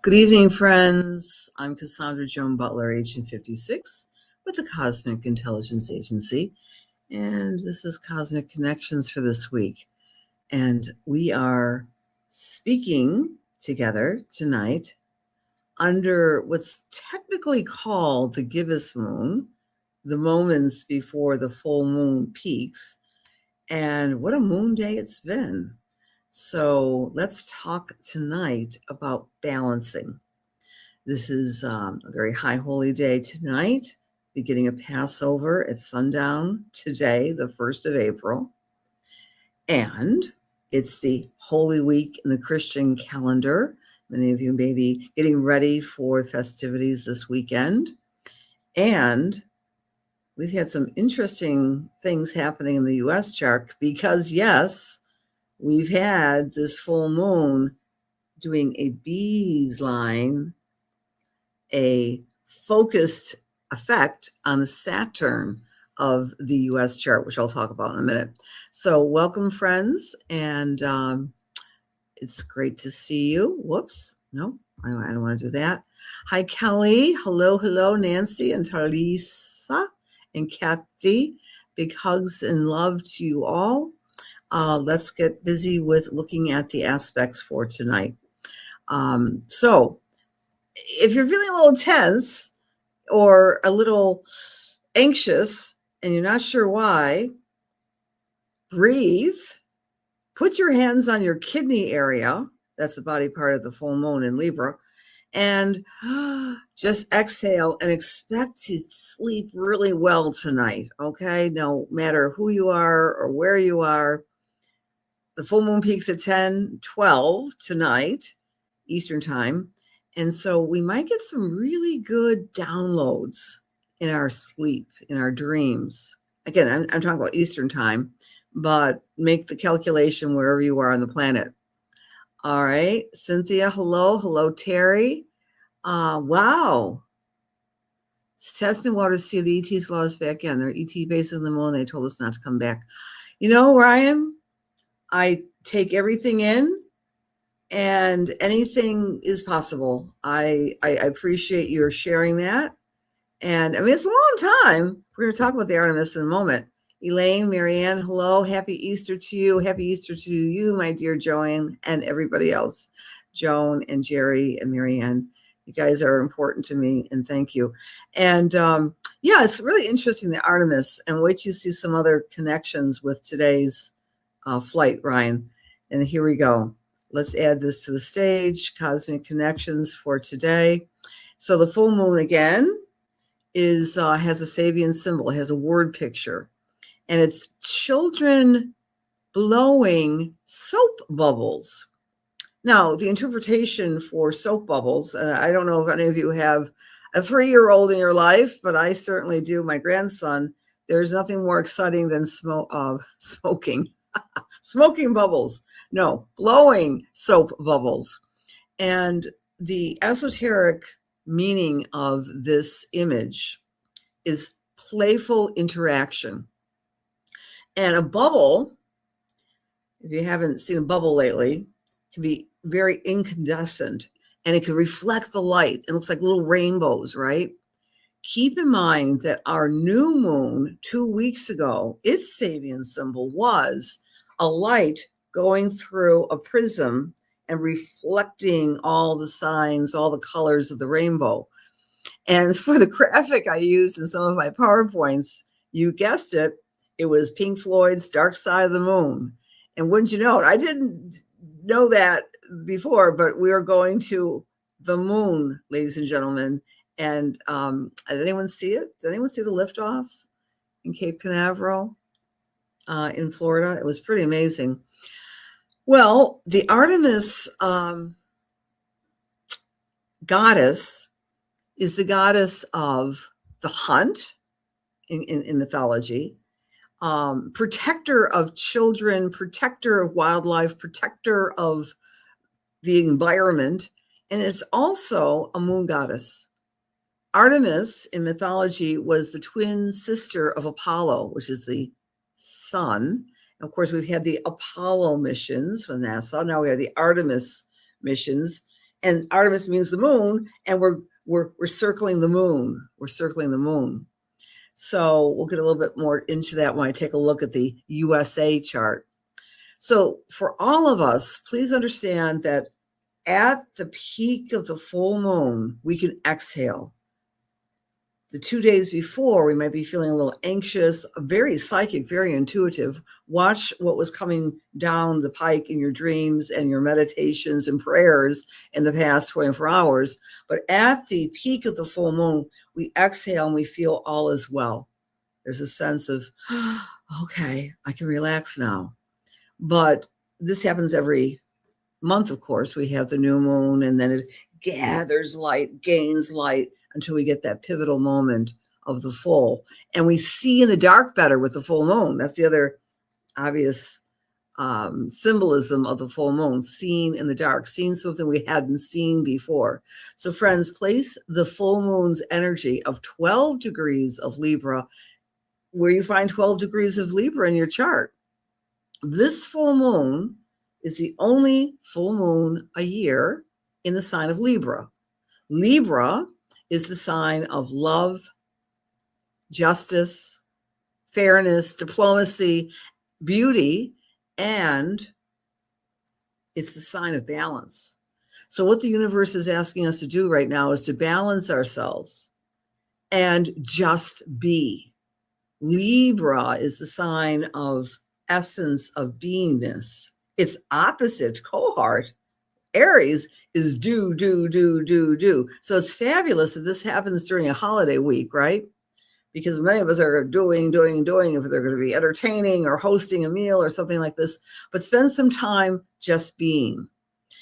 Good evening, friends. I'm Cassandra Joan Butler, Agent 56, with the Cosmic Intelligence Agency, and this is Cosmic Connections for this week. And we are speaking together tonight under what's technically called the gibbous moon, the moments before the full moon peaks, and what a moon day it's been. So let's talk tonight about balancing. This is a very high holy day tonight, beginning of Passover at sundown today, the 1st of April. And it's the Holy Week in the Christian calendar. Many of you may be getting ready for festivities this weekend. And we've had some interesting things happening in the U.S. chart because, yes, we've had this full moon doing a bees line, a focused effect on the Saturn of the U.S. chart, which I'll talk about in a minute. So welcome, friends, and it's great to see you. Whoops, no, I don't want to do that. Hi, Kelly. Hello, Nancy and Talisa and Kathy. Big hugs and love to you all. Let's get busy with looking at the aspects for tonight. So if you're feeling a little tense or a little anxious and you're not sure why, breathe, put your hands on your kidney area, that's the body part of the full moon in Libra, and just exhale and expect to sleep really well tonight, okay? No matter who you are or where you are, the full moon peaks at 10:12 tonight, Eastern time. And so we might get some really good downloads in our sleep, in our dreams. Again, I'm talking about Eastern time, but make the calculation wherever you are on the planet. All right, Cynthia, hello, Terry. Wow. Testing water to see the ETs flaw us back in. They're ET bases in the moon. They told us not to come back. You know, Ryan, I take everything in, and anything is possible. I appreciate your sharing that. And I mean, it's a long time. We're going to talk about the Artemis in a moment. Elaine, Marianne, hello. Happy Easter to you. Happy Easter to you, my dear Joanne, and everybody else. Joan and Jerry and Marianne, you guys are important to me, and thank you. And yeah, it's really interesting, the Artemis, and wait till you see some other connections with today's flight, Ryan. And here we go. Let's add this to the stage, Cosmic Connections for today. So the full moon, again, is has a Sabian symbol. It has a word picture. And it's children blowing soap bubbles. Now, the interpretation for soap bubbles, and I don't know if any of you have a 3-year-old in your life, but I certainly do. My grandson, there's nothing more exciting than smoking. Smoking bubbles. No, blowing soap bubbles. And the esoteric meaning of this image is playful interaction. And a bubble, if you haven't seen a bubble lately, can be very incandescent, and it can reflect the light. It looks like little rainbows, right? Keep in mind that our new moon 2 weeks ago, its Sabian symbol was a light going through a prism and reflecting all the signs, all the colors of the rainbow. And for the graphic I used in some of my PowerPoints, you guessed it, it was Pink Floyd's Dark Side of the Moon. And wouldn't you know it, I didn't know that before, but we are going to the moon, ladies and gentlemen. And did anyone see it? Did anyone see the liftoff in Cape Canaveral in Florida? It was pretty amazing. Well, the Artemis goddess is the goddess of the hunt in mythology, protector of children, protector of wildlife, protector of the environment, and it's also a moon goddess. Artemis in mythology was the twin sister of Apollo, which is the sun. And of course, we've had the Apollo missions with NASA. Now we have the Artemis missions. And Artemis means the moon, and we're circling the moon. We're circling the moon. So we'll get a little bit more into that when I take a look at the USA chart. So for all of us, please understand that at the peak of the full moon, we can exhale. The 2 days before, we might be feeling a little anxious, very psychic, very intuitive. Watch what was coming down the pike in your dreams and your meditations and prayers in the past 24 hours. But at the peak of the full moon, we exhale and we feel all is well. There's a sense of, okay, I can relax now. But this happens every month, of course. We have the new moon, and then it gathers light, gains light, until we get that pivotal moment of the full. And we see in the dark better with the full moon. That's the other obvious symbolism of the full moon, seeing in the dark, seeing something we hadn't seen before. So friends, place the full moon's energy of 12 degrees of Libra where you find 12 degrees of Libra in your chart. This full moon is the only full moon a year in the sign of Libra. Libra is the sign of love, justice, fairness, diplomacy, beauty, and it's the sign of balance. So what the universe is asking us to do right now is to balance ourselves and just be. Libra is the sign of essence of beingness. Its opposite, cohort, Aries, is do. So it's fabulous that this happens during a holiday week, right? Because many of us are doing, if they're going to be entertaining or hosting a meal or something like this, but spend some time just being.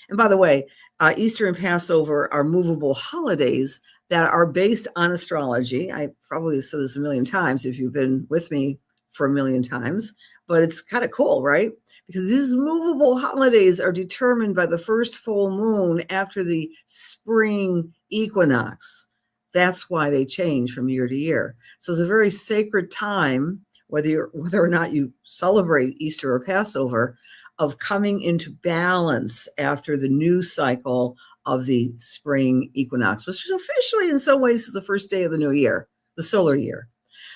And by the way, Easter and Passover are movable holidays that are based on astrology. I probably said this a million times if you've been with me for a million times, but it's kind of cool, right? Because these movable holidays are determined by the first full moon after the spring equinox. That's why they change from year to year. So it's a very sacred time, whether or not you celebrate Easter or Passover, of coming into balance after the new cycle of the spring equinox, which is officially in some ways the first day of the new year, the solar year.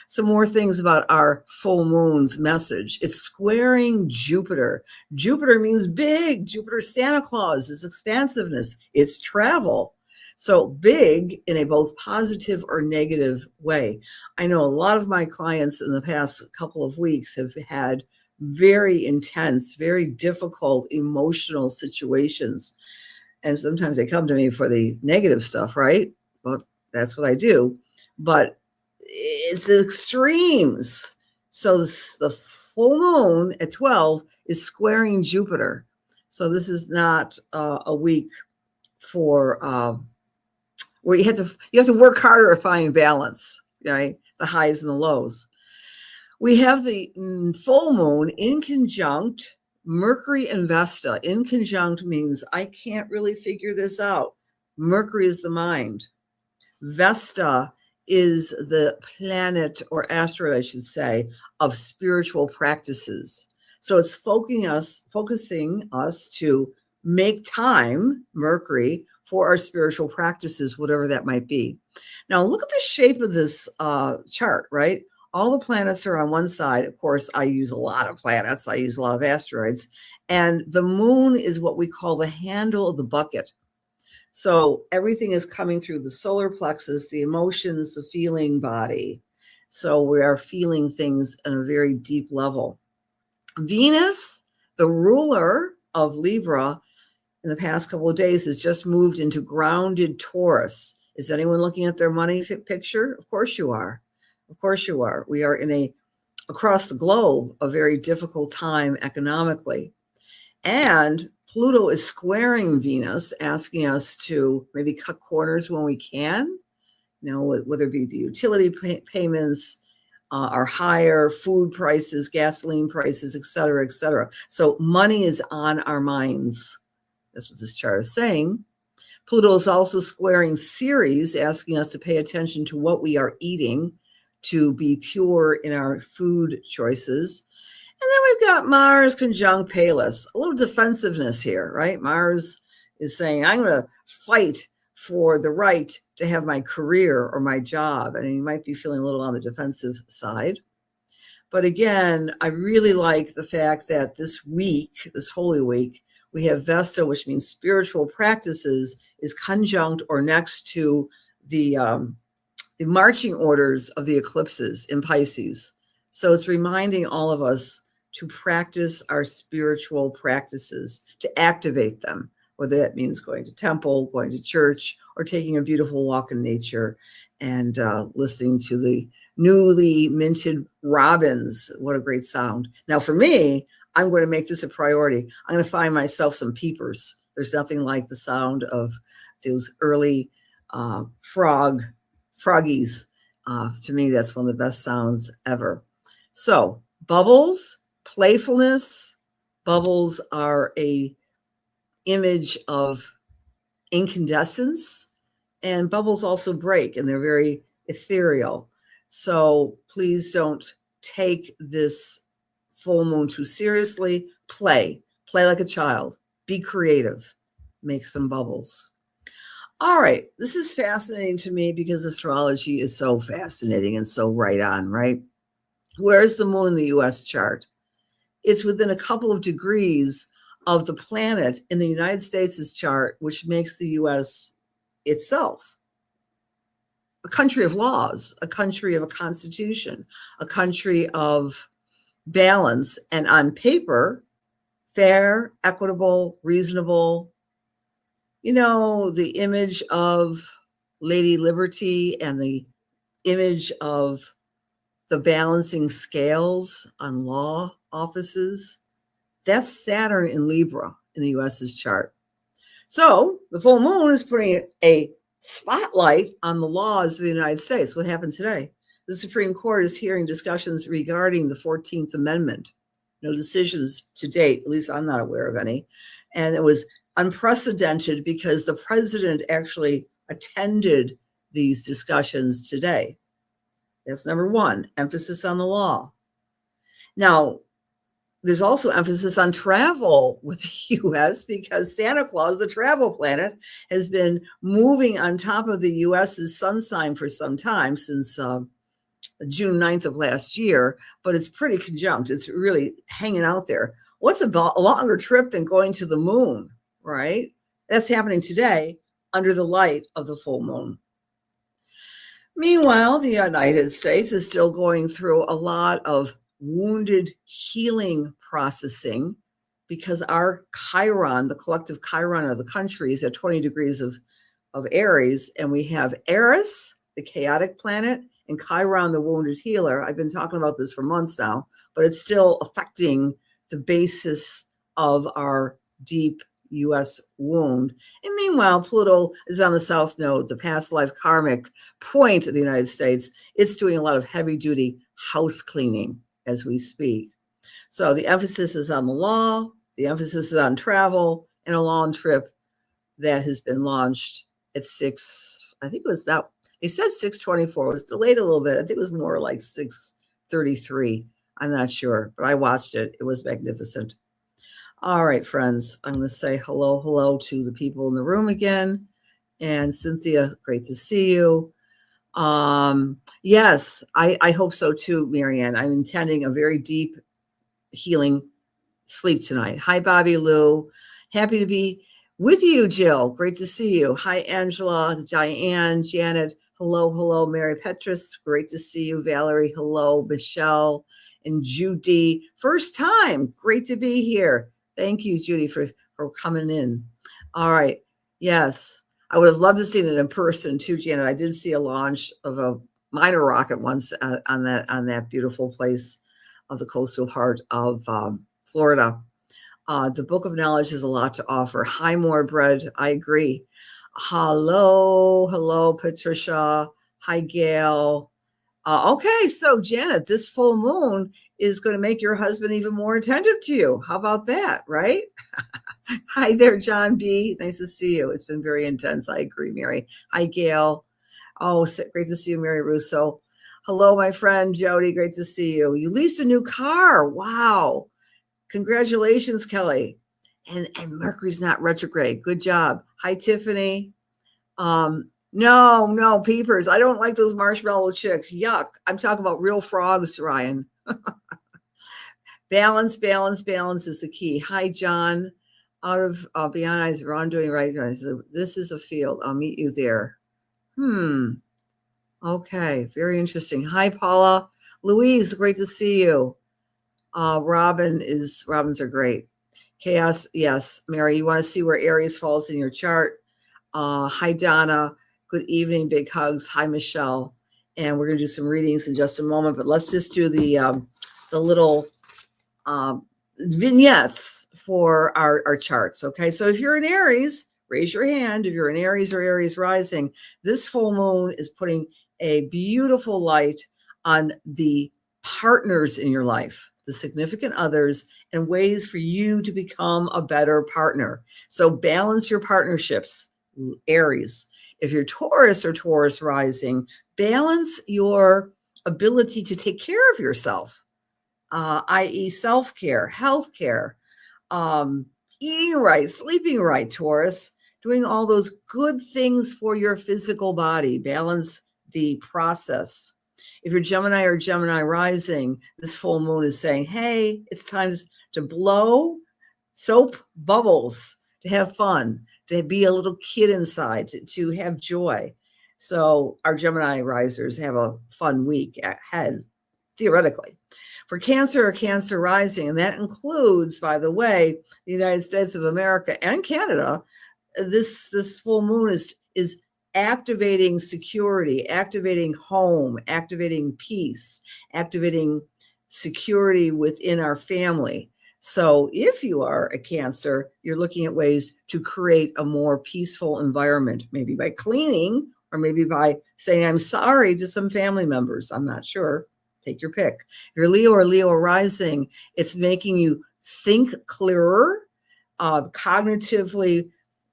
Some more things about our full moon's message. It's squaring Jupiter. Jupiter means big. Jupiter's Santa Claus, is expansiveness, it's travel. So big in a both positive or negative way. I know a lot of my clients in the past couple of weeks have had very intense, very difficult emotional situations. And sometimes they come to me for the negative stuff, right? Well, that's what I do. But it's extremes. So the full moon at 12 is squaring Jupiter. So this is not a week for where you have to work harder to find balance, right? The highs and the lows. We have the full moon in conjunct Mercury and Vesta. In conjunct means I can't really figure this out. Mercury is the mind. Vesta is the planet or asteroid, I should say, of spiritual practices. So it's focusing us to make time, Mercury, for our spiritual practices, whatever that might be. Now, look at the shape of this chart, right? All the planets are on one side. Of course, I use a lot of planets. I use a lot of asteroids. And the moon is what we call the handle of the bucket. So everything is coming through the solar plexus, the emotions, the feeling body. So we are feeling things on a very deep level. Venus, the ruler of Libra, in the past couple of days has just moved into grounded Taurus. Is anyone looking at their money picture? Of course you are. Of course you are. We are in across the globe, a very difficult time economically. And Pluto is squaring Venus, asking us to maybe cut corners when we can, whether it be the utility payments are higher, food prices, gasoline prices, et cetera, et cetera. So money is on our minds. That's what this chart is saying. Pluto is also squaring Ceres, asking us to pay attention to what we are eating, to be pure in our food choices. And then we've got Mars conjunct Pallas, a little defensiveness here, right? Mars is saying, I'm going to fight for the right to have my career or my job. And you might be feeling a little on the defensive side. But again, I really like the fact that this week, this Holy Week, we have Vesta, which means spiritual practices, is conjunct or next to the marching orders of the eclipses in Pisces. So it's reminding all of us to practice our spiritual practices, to activate them, whether that means going to temple, going to church, or taking a beautiful walk in nature and listening to the newly minted robins. What a great sound. Now for me, I'm going to make this a priority. I'm going to find myself some peepers. There's nothing like the sound of those early froggies. To me, that's one of the best sounds ever. So bubbles, playfulness. Bubbles are a image of incandescence, and bubbles also break, and they're very ethereal. So please don't take this full moon too seriously. Play like a child, be creative, make some bubbles. All right, this is fascinating to me because astrology is so fascinating and so right on, right? Where's the moon in the US chart? It's within a couple of degrees of the planet in the United States' chart, which makes the US itself a country of laws, a country of a constitution, a country of balance, and on paper, fair, equitable, reasonable. You know, the image of Lady Liberty and the image of the balancing scales on law offices, that's Saturn in Libra in the US's chart. So the full moon is putting a spotlight on the laws of the United States. What happened today? The Supreme Court is hearing discussions regarding the 14th Amendment. No decisions to date, at least I'm not aware of any. And it was unprecedented because the president actually attended these discussions today. That's number one, emphasis on the law. Now, there's also emphasis on travel with the US because Santa Claus, the travel planet, has been moving on top of the US's sun sign for some time, since June 9th of last year, but it's pretty conjunct. It's really hanging out there. What's a longer trip than going to the moon, right? That's happening today under the light of the full moon. Meanwhile, the United States is still going through a lot of wounded healing processing because our Chiron, the collective Chiron of the country, is at 20 degrees of Aries, and we have Eris, the chaotic planet, and Chiron, the wounded healer. I've been talking about this for months now, but it's still affecting the basis of our deep U.S. wound. And meanwhile, Pluto is on the south node, the past life karmic point of the United States. It's doing a lot of heavy-duty house cleaning as we speak. So the emphasis is on the law, the emphasis is on travel, and a long trip that has been launched at 6, I think it was that, it said 6:24, it was delayed a little bit. I think it was more like 6:33. I'm not sure, but I watched it. It was magnificent. All right, friends, I'm going to say hello to the people in the room again. And Cynthia, great to see you. Yes, I hope so too, Marianne. I'm intending a very deep healing sleep tonight. Hi, Bobby Lou. Happy to be with you, Jill. Great to see you. Hi, Angela, Diane, Janet. Hello, Mary Petrus. Great to see you, Valerie. Hello, Michelle and Judy. First time. Great to be here. Thank you, Judy, for coming in. All right. Yes. I would have loved to see it in person too, Janet. I did see a launch of a minor rocket once on that beautiful place of the coastal part of Florida. The Book of Knowledge has a lot to offer. Hi, more bread. I agree. Hello, Patricia. Hi, Gail. Okay, so Janet, this full moon is going to make your husband even more attentive to you. How about that, right? Hi there, John B. Nice to see you. It's been very intense. I agree, Mary. Hi, Gail. Oh, great to see you, Mary Russo. Hello, my friend Jody. Great to see you. You leased a new car. Wow. Congratulations, Kelly. And Mercury's not retrograde. Good job. Hi, Tiffany. No, peepers. I don't like those marshmallow chicks. Yuck. I'm talking about real frogs, Ryan. Balance is the key. Hi, John. Out of Beyond Eyes, Ron doing right. So this is a field. I'll meet you there. Okay, very interesting. Hi, Paula. Louise, great to see you. Robins are great. Chaos, yes. Mary, you want to see where Aries falls in your chart? Hi, Donna. Good evening. Big hugs. Hi, Michelle. And we're going to do some readings in just a moment, but let's just do the little vignettes for our charts. Okay, so if you're in Aries, raise your hand. If you're in Aries or Aries rising, this full moon is putting a beautiful light on the partners in your life, the significant others, and ways for you to become a better partner. So balance your partnerships, Aries. If you're Taurus or Taurus rising, balance your ability to take care of yourself, i.e. self-care, health care, eating right, sleeping right, Taurus, doing all those good things for your physical body. Balance the process. If you're Gemini or Gemini rising, this full moon is saying, hey, it's time to blow soap bubbles, to have fun, to be a little kid inside, to have joy. So our Gemini risers have a fun week ahead, theoretically. For Cancer or Cancer rising, and that includes, by the way, the United States of America and Canada, this full moon is activating security, activating home, activating peace, activating security within our family. So if you are a Cancer, you're looking at ways to create a more peaceful environment, maybe by cleaning or maybe by saying, I'm sorry to some family members. I'm not sure. Take your pick. If you're Leo or Leo rising, it's making you think clearer, cognitively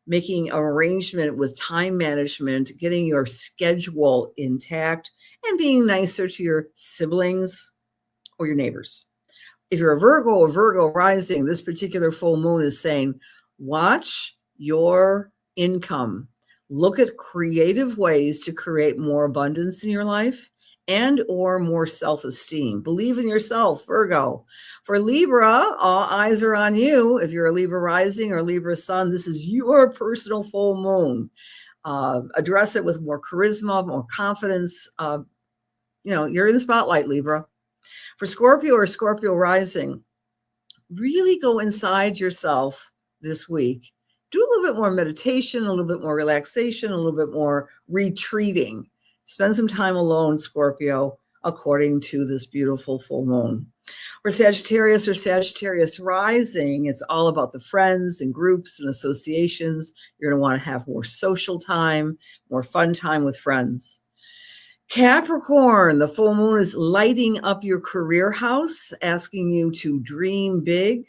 making an arrangement with time management, getting your schedule intact, and being nicer to your siblings or your neighbors. If you're a Virgo or Virgo rising, this particular full moon is saying, watch your income. Look at creative ways to create more abundance in your life and or more self-esteem. Believe in yourself, Virgo. For Libra, all eyes are on you. If you're a Libra rising or Libra sun, this is your personal full moon. Address it with more charisma, more confidence. You're in the spotlight, Libra. For Scorpio or Scorpio rising, really go inside yourself this week. Do a little bit more meditation, a little bit more relaxation, a little bit more retreating. Spend some time alone, Scorpio, according to this beautiful full moon. For Sagittarius or Sagittarius rising, it's all about the friends and groups and associations. You're going to want to have more social time, more fun time with friends. Capricorn, the full moon is lighting up your career house, asking you to dream big,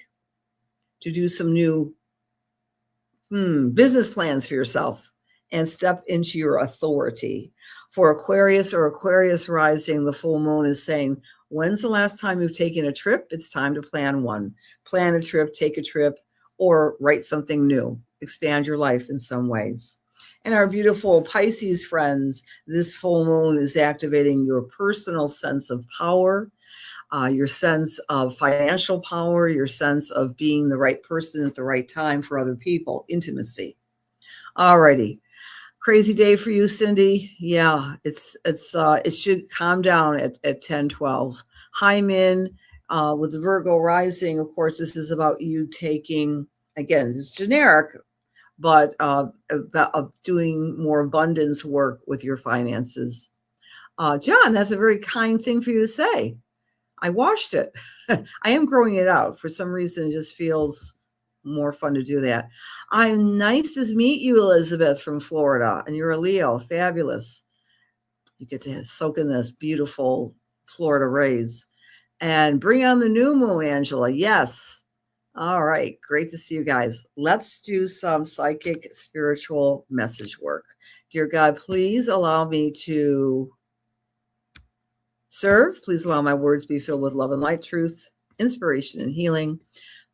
to do some new business plans for yourself, and step into your authority. For Aquarius or Aquarius rising, the full moon is saying, when's the last time you've taken a trip? It's time to plan one. Plan a trip, take a trip, or write something new. Expand your life in some ways. And our beautiful Pisces friends, this full moon is activating your personal sense of power, your sense of financial power, your sense of being the right person at the right time for other people, intimacy. Alrighty. Crazy day for you, Cindy. Yeah, it should calm down at 10:12. Hi, Min, with the Virgo rising. Of course, this is about you taking, again, it's generic, but about doing more abundance work with your finances. John, that's a very kind thing for you to say. I washed it. I am growing it out. For some reason, it just feels more fun to do that. I'm nice to meet you, Elizabeth from Florida, and you're a Leo. Fabulous. You get to soak in this beautiful Florida rays. And bring on the new moon, Angela. Yes. All right. Great to see you guys. Let's do some psychic spiritual message work. Dear God, please allow me to serve. Please allow my words be filled with love and light, truth, inspiration, and healing.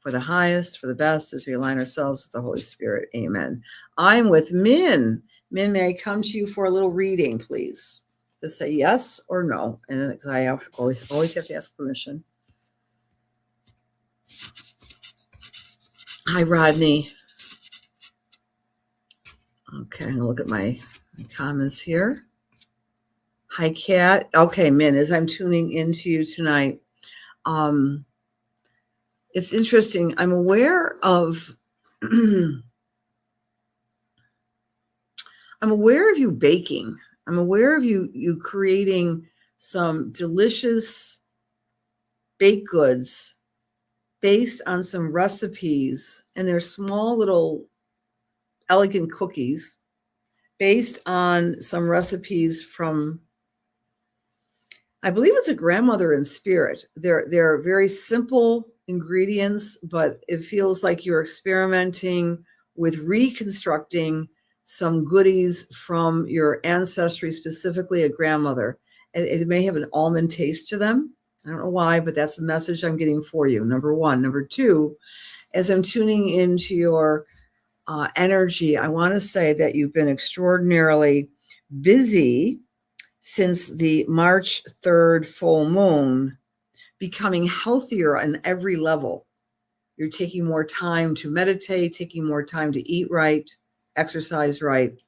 for the highest, for the best, as we align ourselves with the Holy Spirit. Amen. I'm with Min. Min, may I come to you for a little reading, please? Just say yes or no, and because I always have to ask permission. Hi, Rodney. Okay, I'm gonna look at my comments here. Hi, Kat. Okay, Min, as I'm tuning into you tonight, it's interesting. I'm aware of I'm aware of you baking. I'm aware of you creating some delicious baked goods based on some recipes, and they're small little elegant cookies based on some recipes from, I believe it's a grandmother in spirit. They're very simple ingredients, but it feels like you're experimenting with reconstructing some goodies from your ancestry, specifically a grandmother. It may have an almond taste to them. I don't know why, but that's the message I'm getting for you. Number one. Number two, as I'm tuning into your energy, I want to say that you've been extraordinarily busy since the March 3rd full moon, becoming healthier on every level. You're taking more time to meditate, taking more time to eat right, exercise right.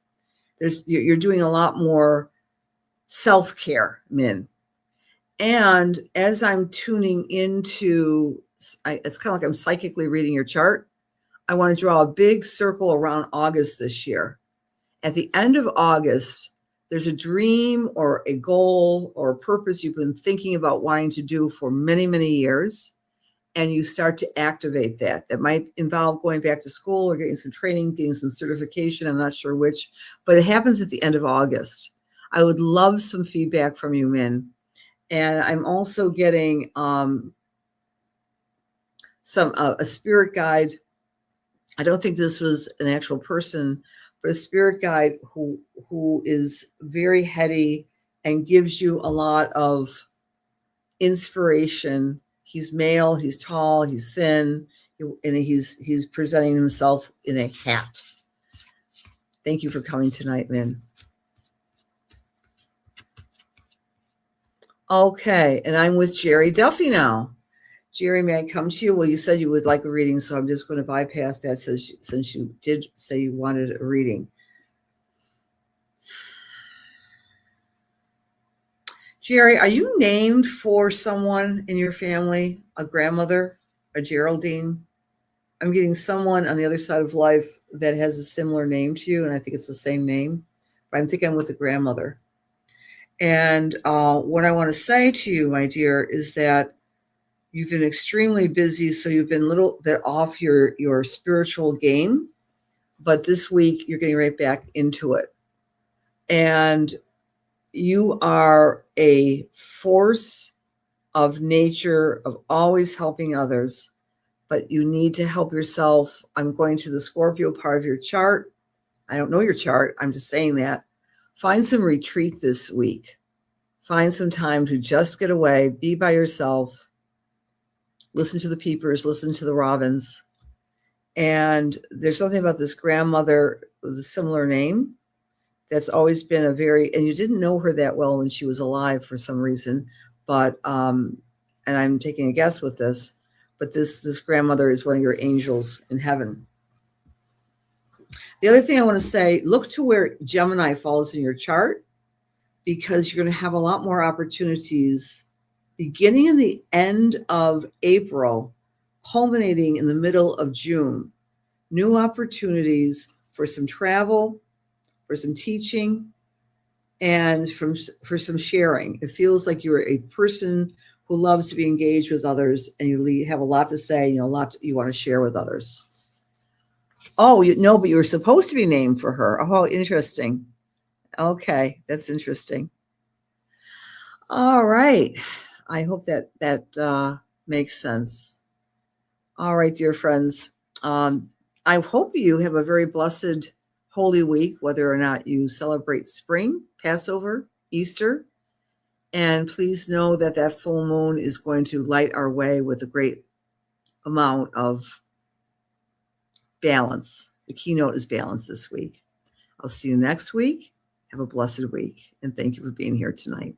You're doing a lot more self-care, Min. And as I'm tuning into, it's kind of like I'm psychically reading your chart. I want to draw a big circle around August this year. At the end of August, there's a dream or a goal or a purpose you've been thinking about wanting to do for many, many years, and you start to activate that. That might involve going back to school or getting some training, getting some certification. I'm not sure which, but it happens at the end of August. I would love some feedback from you, Min. And I'm also getting a spirit guide. I don't think this was an actual person, but a spirit guide who is very heady and gives you a lot of inspiration. He's male, he's tall, he's thin, and he's presenting himself in a hat. Thank you for coming tonight, Min. Okay, and I'm with Jerry Duffy now. Jerry, may I come to you? Well, you said you would like a reading, so I'm just going to bypass that since you did say you wanted a reading. Jerry, are you named for someone in your family, a grandmother, a Geraldine? I'm getting someone on the other side of life that has a similar name to you, and I think it's the same name. But I'm thinking I'm with a grandmother. And what I want to say to you, my dear, is that you've been extremely busy, so you've been a little bit off your spiritual game, but this week you're getting right back into it. And you are a force of nature, of always helping others, but you need to help yourself. I'm going to the Scorpio part of your chart. I don't know your chart. I'm just saying that. Find some retreat this week. Find some time to just get away, be by yourself, listen to the peepers, listen to the robins. And there's something about this grandmother with a similar name that's always been and you didn't know her that well when she was alive for some reason, but, and I'm taking a guess with this, but this grandmother is one of your angels in heaven. The other thing I want to say, look to where Gemini falls in your chart, because you're going to have a lot more opportunities beginning in the end of April, culminating in the middle of June. New opportunities for some travel, for some teaching, and for some sharing. It feels like you're a person who loves to be engaged with others, and you have a lot to say, and a lot you want to share with others. Oh, no, but you were supposed to be named for her. Oh, interesting. Okay, that's interesting. All right. I hope that makes sense. All right, dear friends. I hope you have a very blessed Holy Week, whether or not you celebrate spring, Passover, Easter. And please know that full moon is going to light our way with a great amount of balance. The keynote is balance this week. I'll see you next week. Have a blessed week, and thank you for being here tonight.